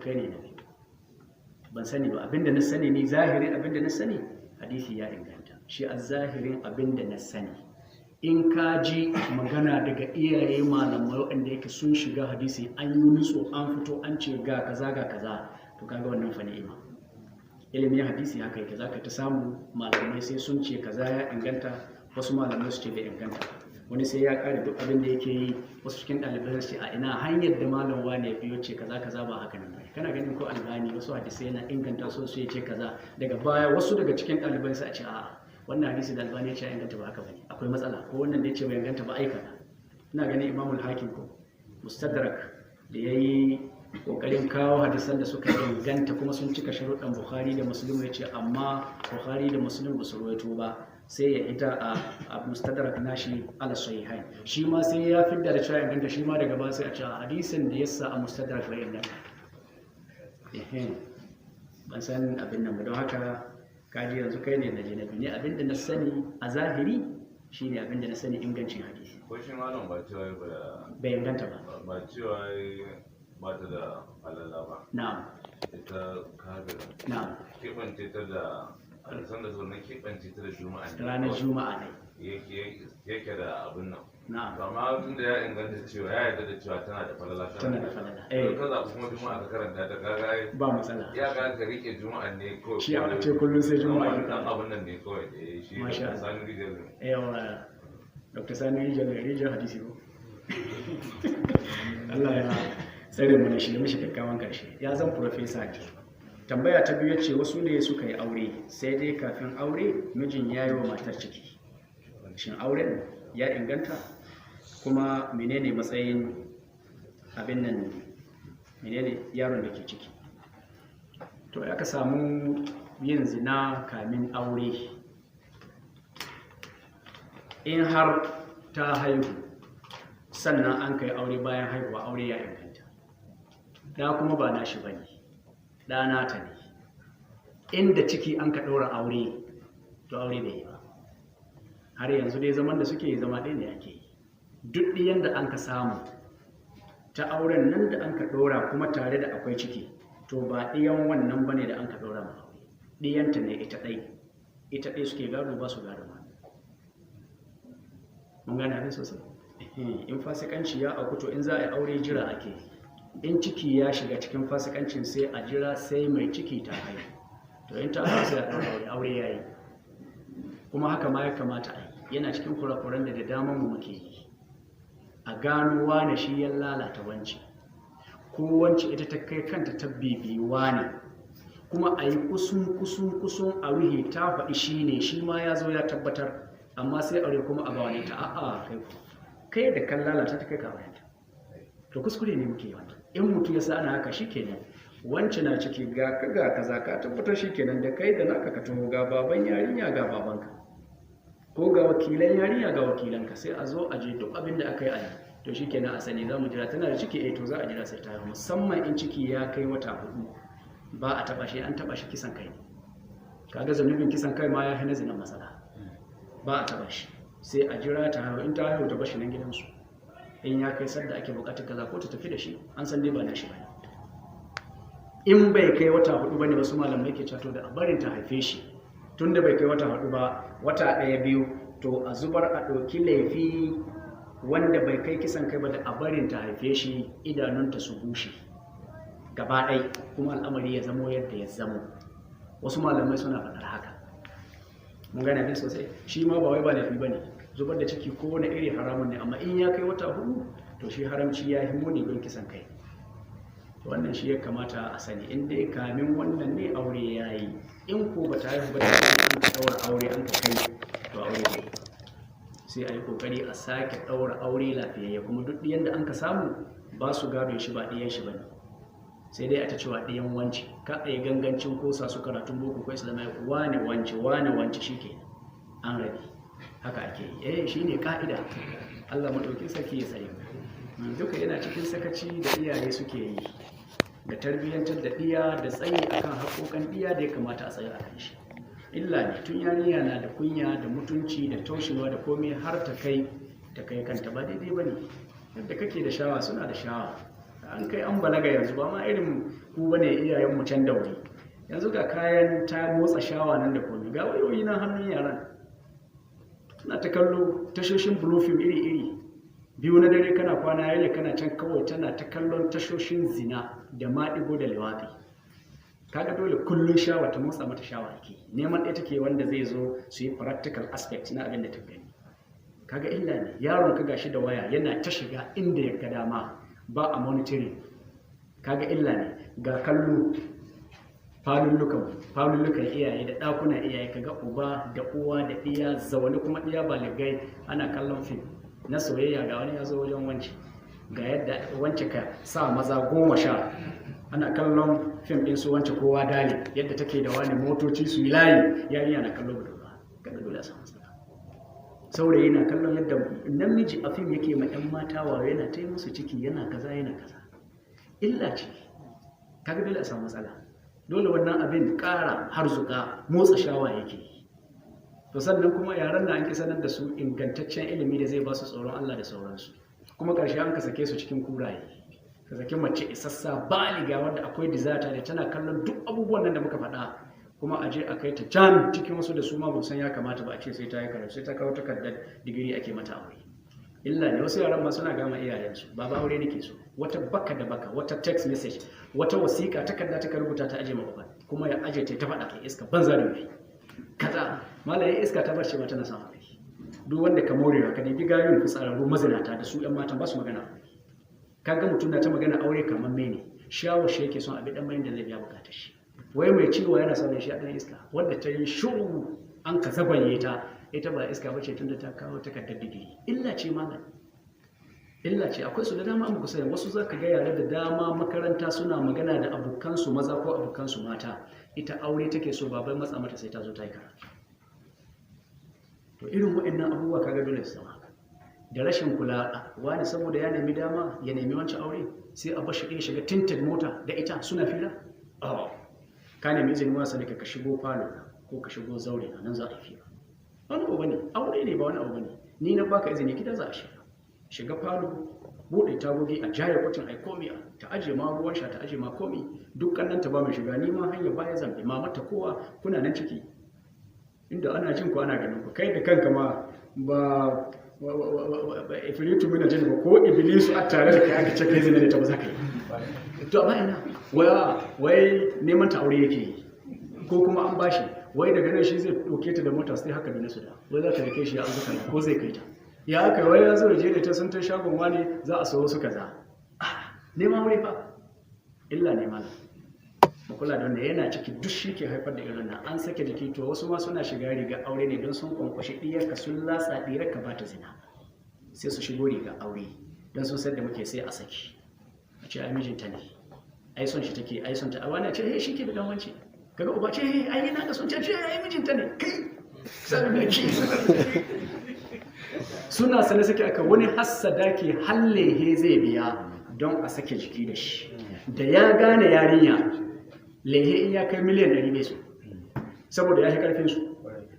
kai ne na biyu. Ban sani ba, abinda na sani ni zahirin abinda na sani hadisi ya inganta, shi a zahirin abinda na sani. In ka ji magana daga iyaye malamai waɗanda yake sun shiga hadisi an yi nutso an fito an ce ga kaza ga kaza, to kaga wannan fa ni'ima. Ilimin hadisi haka yake, zaka ta samu malamai sai sun ce kaza ya inganta, wasu malamai su ce bai inganta, wani sai ya kare duk abin da yake yi, wasu cikin ɗalibai su ce a ina hanyar da malam wani ya biyo ce kaza kaza ba haka nan ba. Kana ganin ko Albani wasu hadisi yana inganta su ya ce kaza, daga baya wasu daga cikin ɗalibai su a ce a'a wannan hadisi da Albani ya ce ya inganta ba haka bane, akwai matsala, ko wannan da ya ce bai inganta ba aikata. Ina ganin Imamul Hakim ko Mustadrak da yayi kokarin kawo hadisan da suka inganta kuma sun cika sharuɗan Bukhari da Muslim, ya ce amma Bukhari da Muslim ba su rawaito ba, sai ya ita a Mustadrak nashi ala sahihain, shi ma sai ya fidda da cewa inganta, shi ma daga ba sai a ce hadisin da yasa a Mustadrak bai inganta. Ban san abin nan ba, don haka kaji yanzu kai ne na janabi ne, abinda na sani a zahiri shine abinda na sani ingancin hadisi. Ko shi malam ba cewa bai inganta ba, ba cewa ba ta da alala ba. Na'am. Ita kaga Na'am. keɓance ta da alisan da sauran keɓance ta da juma'a ne. Ranar juma'a ne. Yake da abin nan. Na'am. Amma tun da ya inganta cewa ya yarda da cewa tana da falala. Tana da falala. Ka zaɓi kuma juma'a ka karanta ta kaga ba matsala. Ya ga ka rike juma'a ne kawai. Shi a ce kullum sai juma'a. Dan abin nan ne kawai shi da Sani Rijal. Yawa Dr. Sani Rijal hadisi ko. Allah ya tsare mu shi da mishi kyakkyawan karshe. Ya zan professor ne. Tambaya ta biyu ce wasu ne suka yi aure, sai dai kafin aure mijin ya yi wa matar ciki. Shin auren ya inganta? Kuma menene matsayin abin nan, menene yaron da ke ciki? To ya ka samu yin zina kamin aure, in har ta haihu sannan an kai aure, bayan haihuwa aure ya inganta. Da kuma ba nashi bane, da nata ne. Inda ciki an ka ɗora aure, to aure bai yi ba. Har yanzu dai zaman da suke zama ɗaya ne ake yi. Duk ɗiyan da an ka samu ta auren nan da an ka ɗora kuma tare da akwai ciki, to ba ɗiyan wannan bane da an ka ɗora ma aure, ɗiyanta ne ita ɗai suke gado, ba su gado ma. Mun gane abin sosai. In fasikanci ya auku, to in za a yi aure jira ake, in ciki ya shiga cikin fasikancin sai a jira sai mai ciki ta haihu, to in ta haihu sai a ɗaura aure ya yi. Kuma haka ma ya kamata a yi, yana cikin kurakuran da daman mu muke yi, a gano wane shi ya lalata wance, ko wance ita ta kai kanta ta bibi wane, kuma a yi kusun a ruhi ta faɗi shi ne, shi ma ya zo ya tabbatar, amma sai aure kuma a bawane ta a'a kai da kan lalata ta kai kawayenta. To kuskure ne muke yi wannan. In mutum ya sa ana haka shikenan, wance na ciki ga kaza ka tabbatar shikenan, da kai da naka ka tumo ga baban yarinya ga babanka, ko ga wakilan yarinya ga wakilanka, sai a zo a je duk abin da aka yi a yi, to shikenan a sani za mu jira tana da ciki, to za a jira sai ta haihu, musamman in ciki ya kai wata 4 ba a taba shi, an taba shi kisan kai ne. Kaga zanubin kisan kai ma ya hana zinan matsala, ba a taba shi, sai a jira ta haihu, in ta haihu ta bashi nan gidansu, in ya kai sadda ake bukatar kaza ko ta tafi da shi, an san dai ba na shi bane. In bai kai wata 4 bane, wasu malamai ke cato da a barin ta haife shi, tunda bai kai wata 4 ba, wata 1-2, to a zubar a ɗauki laifi wanda bai kai kisan kai ba da a barin ta haife shi, idanunta su bushe gaba ɗai, kuma al'amari ya zamo yadda ya zamo. Wasu malamai suna faɗar haka. Mun gane abin sosai. Shi ma ba wai ba laifi bane, zubar da ciki ko wani iri haramun ne, amma in ya kai wata 4, to shi haramci ya yi muni don kisan kai. Wannan shi ya kamata a sani, in dai kamin wannan ne aure ya yi, in ko ba ta haihu ba da an ka ɗaura aure an ka kai, to aure ne. Sai a yi ƙoƙari a sake ɗaura aure lafiyayya, kuma duk ɗiyan da an ka samu ba su gado shi, ba ɗiyan shi ba ne, sai dai a ta cewa ɗiyan wance, ka a yi gangancin kosa su karatun boko ko islamai, wane wance shi ke an rabi, haka ake yi. Shi ne ka'ida. Allah maɗauki sarki ya tsaye. Duka yana cikin sakaci da iyaye suke yi, da tarbiyyantar da ɗiya da tsayi akan haƙoƙan ɗiya da ya kamata a tsaye a kan shi. Illa ne tun yarinya na da kunya da mutunci da taushewa da komai, har ta kai kanta, ba daidai ba ne. Yadda kake da shawa suna da shawa, an kai an balaga yanzu ba ma irin ku bane iyayen mu can da wuri yanzu ga kayan ta motsa shawa nan da komai ga wayoyi nan hannun yaran suna ta kallo tashoshin blue film iri-iri 2 na dare kana kwana yayin kana can kawai tana ta kallon tashoshin zina da maɗigo da liwafi kaga dole kullun shawa ta motsa mata shawa ake neman ɗaya take wanda zai zo su yi practical aspect na abin da ta gani kaga illa ne yaron ka gashi da waya yana ta shiga inda ya ga dama ba a monitoring kaga illa ne ga kallo falullukan iyaye da ɗakunan iyaye kaga uba da uwa da iya zaune kuma iya baligai ana kallon fim na soyayya ga wani ya zo wajen wance ga yadda wance ka sa maza 10 ana kallon fim ɗin su wance kowa dali yadda take da wani motoci su yi layi yarinya na kallon budurwa kada dole a samu matsala saurayi na kallon yadda namiji a fim yake ma 'yan mata wayo yana ta yi musu ciki yana kaza illa ce kaga dole a samu matsala dole wannan abin ƙara harzuka motsa shawa yake to sannan kuma yaran da an ki sanar da su ingantaccen ilimi da zai ba su tsoron Allah da sauransu kuma ƙarshe an ka sake su cikin kuraye ka sake mace isassa baliga wanda akwai dizata da tana kallon duk abubuwan nan da muka faɗa kuma a je a kai ta can cikin wasu da su ma ba san ya kamata ba a ce sai ta yi karatu sai ta kawo takardar digiri ake mata aure illa ne wasu yaran ma suna gama iyayensu ba aure nake so wata baka da baka wata text message wata wasiƙa takarda ta rubuta ta aje ma kuma ya aje ta faɗa kai iska banza da mafi kaza malaye iska ta barce ma tana samu aure duk wanda ka morewa ka dibi gayun fitsararru mazinata da su yan matan ba su magana kaga mutum na ta magana aure kamar mene shawo shi yake son abi dan bayin da zai biya bukatar shi wai mai ciwo yana son shi a dan iska wanda ta yi shuru an ka zabanye ta ita ba iska bace tunda ta kawo takardar digiri illa ce malam illa ce akwai su da dama an kusa wasu zaka ga yare da dama makaranta suna magana da abokansu maza ko abokansu mata ita aure take so babai matsa mata sai ta zo ta yi karatu to irin waɗannan abubuwa kaga dole su zama da rashin kula wani saboda ya nemi dama ya nemi wancan aure sai a bashi ya shiga tinted mota da ita suna fira ka nemi izinin wasa ne ka shigo falo ko ka shigo zaure nan za a yi fira wani abu ne aure ne ba wani abu ne ni na baka izini gida za a shiga falo bude tagogi a jaya kwacin ai komi ta aje ma ruwan sha ta aje ma komi dukkan nan ta ba mai shiga ni ma hanya baya zambe ma mata kowa kuna nan ciki inda ana jin ku ana ganin ku kai da kanka ma ba ifiritu mina jin ba ko ibilisu a tare da kai aka ce kai zina da ta ba za ka yi to amma ina wai neman ta aure yake yi ko kuma an bashi wai daga nan shi zai ɗauke ta da mota sai haka bi su da wai za ta rike shi ya azuka ko zai kai ta ya aka wai ya zo da je da ta sun ta shagon wani za a sayo su kaza neman aure fa illa ne malam ba kula da wanda yana ciki duk shi ke haifar da irin nan an sake jiki to wasu ma suna shiga riga aure ne don sun kwankwashi ɗiyarka sun latsa ɗiyarka ba ta zina sai su shigo riga aure don sun san da muke sai a saki a ce ai mijinta ne ai son shi take ai son ta a wani ce shi ke da dan wance kaga uba ce ai yana da son ta ce ai mijinta ne kai sabi da ki suna sane suke aka wani hassada ke hallehe zai biya don a sake jiki da shi da ya gane yarinya lehe in ya kai miliyan 100 ne su saboda ya fi karfin su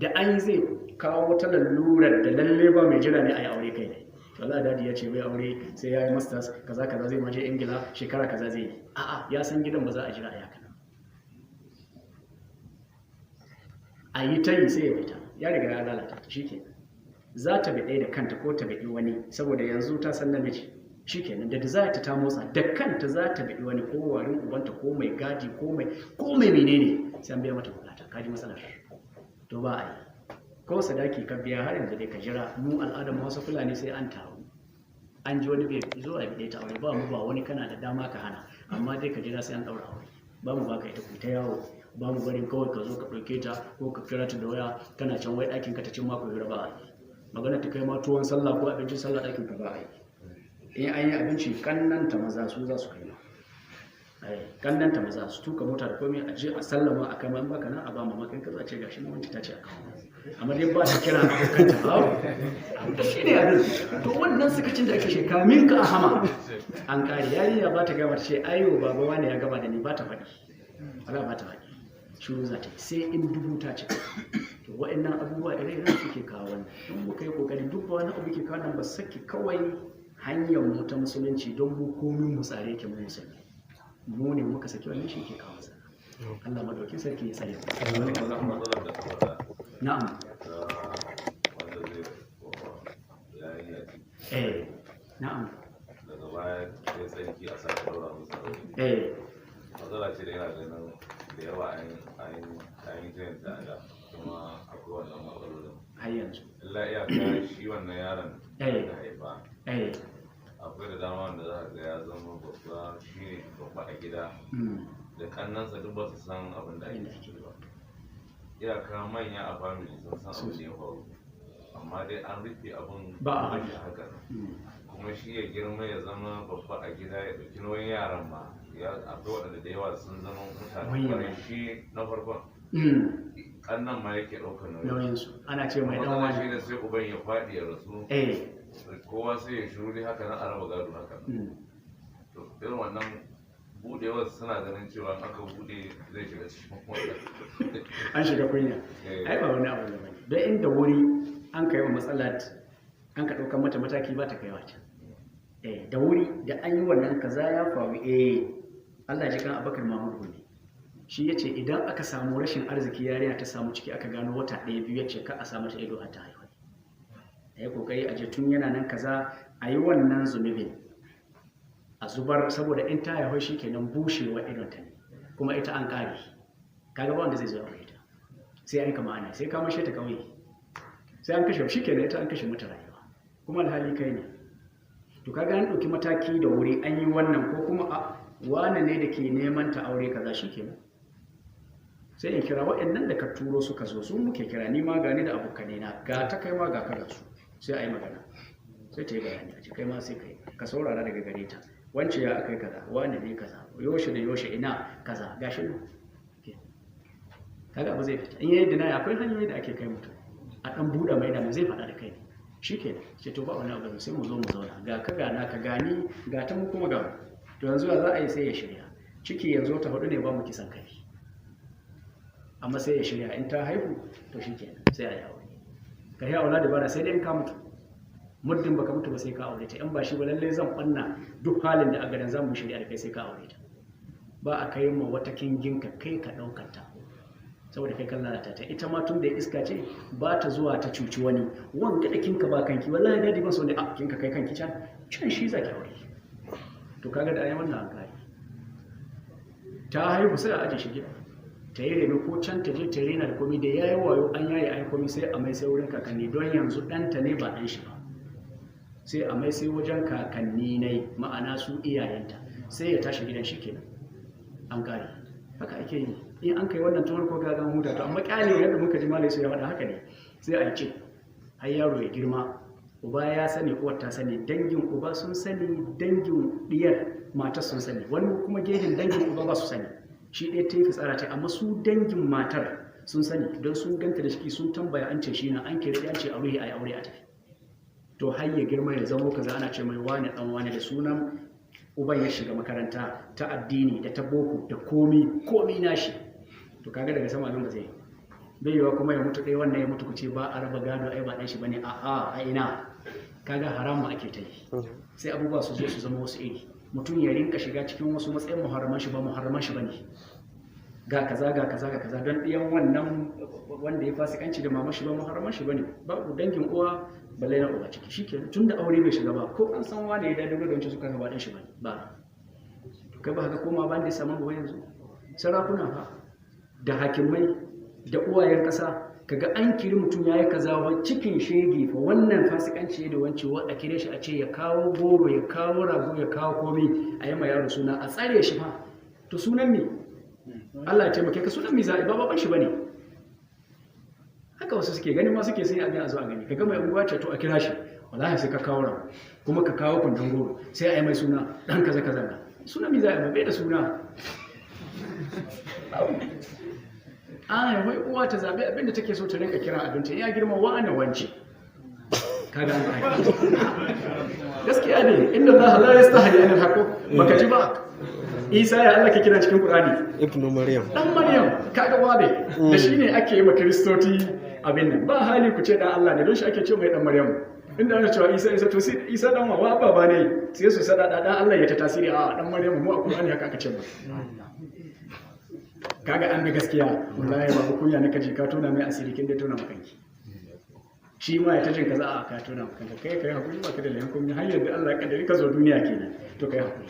da an yi zai kawo wata lalurar da lalle ba mai jira ne a yi aure kai ne wala dadi ya ce bai aure sai ya yi masters kaza kaza zai maje ingila shekara kaza zai yi a'a ya san gidan ba za a jira a yaka a yi ta yi sai ya fita ya riga ya lalata shi ke za ta bi ɗaya da kanta ko ta bi wani saboda yanzu ta san namiji shi kenan da za ta motsa da kanta za ta bi wani ko warin ubanta ko mai gadi ko mai menene sai an biya mata bukata kaji matsalar to ba a yi ko sadaki ka biya har yanzu dai ka jira mu al'adar wasu fulani sai an taru an ji wani bai zo a bi ta aure ba mu ba wani kana da dama ka hana amma dai ka jira sai an daura aure ba mu baka ita ku ta yawo ba mu barin kawai ka zo ka ɗauke ta ko ka kira ta da waya kana can wai ɗakin ka ta cin mako ya ba a yi magana ta kai ma tuwon sallah ko abincin sallah ɗakin ka ba a yi in an yi abinci kannanta maza su za su kai ma kannanta maza su tuka mota da komai a je a sallama a kama baka nan a ba mama kai kaza ce gashi na wanci ta ce a kawo amma dai ba ta kira abokanta ba shi ne abin to wannan sakacin da ake shi kamin ka a hama an kare yarinya ba ta gama ta ce ayo baba wani ya gaba da ni ba ta faɗi ba ta faɗi shuru za ta yi sai in dubu ta ce to wa'annan abubuwa ire-iren suke kawo wannan don muka yi kokari duk ba wani abu ke kawo nan ba saki kawai hanyar mu ta musulunci don mu komin mu tsare ke mu musulmi mu ne muka saki wannan shi ke kawo sa Allah madaukin sarki ya tsare matsalar da saboda na'am wanda zai yayi ya ci na'am daga baya sai sarki a sake daura musu matsala ce da yana ganin da yawa an yi jiran da kuma akwai wannan matsalolin har yanzu illa iyaka shi wannan yaron da haifa akwai da dama wanda za ga ya zama babba shi ne babba a gida da kannansa duk ba su san abin da ake ciki ba iyaka manya a family sun san abin da ya faru amma dai an rufe abin ba a haka kuma shi ya girma ya zama babba a gida ya ɗauki nauyin yaran ma akwai waɗanda da yawa sun zama mutane kwarai shi na farkon kannan ma yake ɗaukar nauyinsu ana ce mai ɗan wani shi da sai uban ya faɗi ya rasu kowa sai ya shiru dai haka nan a raba gado haka to irin wannan budewar suna ganin cewa aka bude zai shiga cikin wannan an shiga kunya ai ba wani abu da bane don inda wuri an kai wa matsala an ka ɗaukar mata mataki ba ta kai wata da wuri da an yi wannan kaza ya faru Allah ji kan Abubakar Mahmud ne shi yace idan aka samu rashin arziki yarinya ta samu ciki aka gano wata ɗaya biyu yace ka a samu ta ido har ta haihu ayi kokari a je tun yana nan kaza a yi wannan zunubin a zubar saboda in ta haihu shikenan bushewa idon ta ne kuma ita an kare kaga ba wanda zai zo ya aure ta sai an kama ana sai ka mashe ta kauye sai an kashe shikenan ita an kashe mata rayuwa kuma alhali kai ne to kaga an ɗauki mataki da wuri an yi wannan ko kuma a wane ne da ke neman ta aure kaza shikenan sai in kira waɗannan da ka turo suka zo su muke kira ni ma gani da abokanai na ga ta kai ma ga ka da su sai a yi magana sai ta yi bayani a ce kai ma sai kai ka saurara daga gare ta wance ya akai kaza wane ne kaza yoshe da yoshe ina kaza gashi nan kaga abu zai fita in yayi dina akwai hanyoyi da ake kai mutum a dan buɗe mai da zai faɗa da kai ne shikenan sai to ba wani abu sai mu zo mu zauna ga ka gana ka gani ga ta mu kuma ga to yanzu za a yi sai ya shirya ciki yanzu ta hudu ne ba mu kisan kai amma sai ya shirya in ta haihu to shikenan sai a yi aure ka yi aure da bara sai dai in ka mutu muddin baka mutu ba sai ka aure ta in ba shi ba lalle zan banna duk halin da a gadan za mu shirya da kai sai ka aure ta ba a kai ma wata kinginka kai ka daukar ta saboda kai kan lalata ta ita ma tun da iska ce ba ta zuwa ta cuci wani wanda da kinka ba kanki wallahi dadi ban so ne a kinka kai kanki can shi zaki aure to kaga da ayi wannan hankali ta haihu sai a aje shi gida ta yi reno ko can ta je ta rena da komai da yayi wayo an yayi ai komai sai a mai sai wurin kakanni don yanzu ɗanta ne ba ɗan shi ba sai a mai sai wajen kakanni ne ma'ana su iyayenta sai ya tashi gidan shi kenan an kare haka ake yi in an kai wannan tun farko gagan huta to amma kyale yadda muka ji malai sai ya faɗa haka ne sai a yi ce har yaro ya girma uba ya sani uwar ta sani dangin uba sun sani dangin diyar matar sun sani wani kuma gehen dangin uba ba su sani shi ɗaya ta yi fitsara ta amma su dangin matar sun sani don sun ganta da shi sun tambaya an ce shi na an kira ya ce a ruhi a yi aure a tafi to har ya girma ya zamo kaza ana ce mai wane dan wane da sunan uban ya shiga makaranta ta addini da ta boko da komi nashi to kaga daga sama nan ba zai bai yiwa kuma ya mutu ɗaya wannan ya mutu ku ce ba a raba gado ai ba ɗan shi bane a ina kaga haramu ake ta yi sai abubuwa su zo su zama wasu iri mutum ya rinka shiga cikin wasu matsayin muharraman shi ba muharraman shi bane ga kaza don ɗiyan wannan wanda ya fasikanci da mama shi ba muharraman shi bane babu dangin uwa balle na uba ciki shikenan tunda aure bai shiga ba ko an san wane ya dade da wancan suka gaba dan shi bane ba kai ba haka koma ban da ya samu ba yanzu sarakuna fa da hakimai da uwayen kasa kaga an kiri mutum yayi kaza wa cikin shege fa wannan fasikanci da wance wa a kire shi a ce ya kawo goro ya kawo rago ya kawo komai a yi ma yaro suna a tsare shi fa to sunan me Allah ya taimake ka sunan me za'i ba baban shi bane haka wasu suke gani ma suke sai abin a zo a gani kaga mai unguwa ce to a kira shi wallahi sai ka kawo rago kuma ka kawo kundin goro sai a yi mai suna dan kaza na sunan me za'i ba bai da suna an wai uwa ta zaɓi abinda take so ta rinka kira abinci ya girma wa'ana wance kaga an gaskiya ne inda Allah la yastahi an alhaqu baka ji ba Isa ya Allah ke kira cikin Qur'ani ibnu Maryam dan Maryam kaga wabe da shine ake yi ma kristoti abin nan ba hali ku ce dan Allah ne don shi ake ce mai dan Maryam inda ana cewa isa to sai isa dan wa baba ne sai su sada dan Allah ya ta tasiri a dan Maryamu mu a Qur'ani haka aka ce ba kaga an bi gaskiya wallahi babu kunya na kaje ka tona mai asiri kin da tona makanki shi ma ya ta jin kaza a ka tona makanka kai hakuri ba ka da lahin kun har yadda Allah ya kaddari ka zo duniya kenan to kai hakuri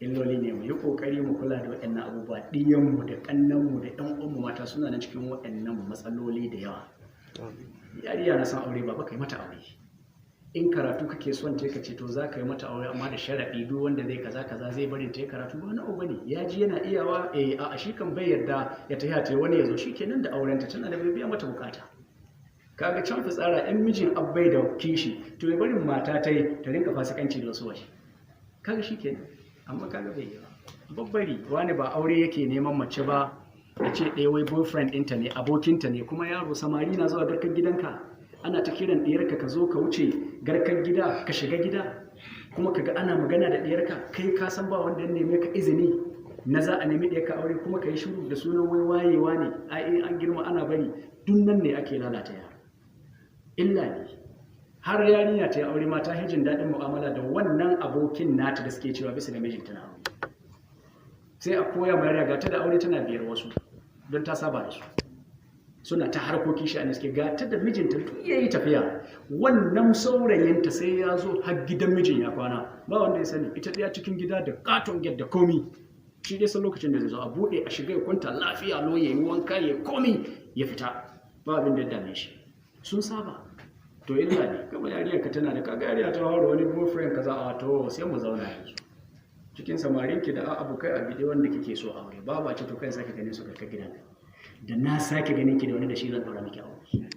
illoli ne mu yi kokari mu kula da waɗannan abubuwa ɗiyanmu da ƙannanmu da ɗan uwanmu mata suna nan cikin waɗannan matsaloli da yawa yariya na san aure ba kai mata aure in karatu kake son ta ka ce to za ka yi mata aure amma da sharaɗi duk wanda zai kaza zai bari ta yi karatu ba wani abu ne ya ji yana iyawa a shi kan bai yarda ya tafiya ta wani ya zo shi kenan da aurenta tana da bai biya mata bukata kaga can fitsara yan mijin abbai da kishi to ya bari mata ta yi ta rinka fasikanci da wasu waje kaga shi kenan amma kaga bai yi ba babbari wani ba aure yake neman mace ba ya ce ɗaya wai boyfriend ɗinta ne abokinta ne kuma yaro samari na zuwa garkar gidanka ana ta kiran ɗiyarka ka zo ka wuce garkar gida ka shiga gida kuma kaga ana magana da ɗiyarka kai ka san ba wanda ya neme ka izini na za a nemi ɗiyarka aure kuma ka yi shiru da sunan wai wayewa ne ai an girma ana bari duk nan ne ake lalata yara illa ne har yarinya ta yi aure ma ta jin daɗin mu'amala da wannan abokin nata da suke cewa bisa ga mijinta na aure sai a koya ma yarinya gata da aure tana biyar wasu don ta saba da su suna ta harkokin shi a suke gata da mijinta duk yayi tafiya wannan saurayinta sai ya zo har gidan mijin ya kwana ba wanda ya sani ita ɗaya cikin gida da katon gate da komi shi dai san lokacin da zai zo a buɗe a shiga ya kwanta lafiya lo ya yi wanka ya komi ya fita ba abin da ya dame shi sun saba to illa ne kama yariyar ka tana da kaga yariya ta haura wani boyfriend kaza a to sai mu zauna yanzu cikin samarin ki da abokai a bide wanda kike so aure babu a ce to kai sake ganin su karka gidan da na sake ganin ki da wani da shi zan daura miki aure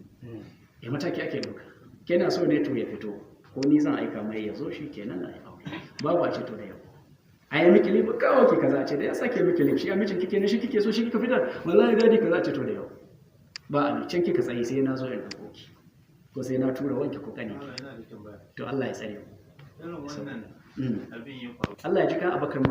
ya mataki ake doka kina so ne to ya fito ko ni zan aika mai ya zo shi kenan na aure babu a ce to da yau a yi miki liba kawo ki kaza ce da ya sake miki lip shi a mijin kike ne shi kike so shi kika fitar wallahi dadi kaza ce to da yau ba a can kika tsayi sai na zo in dauko ki ko sai na tura wanki ko kane to Allah ya tsare mu Allah ya ji kan Abakar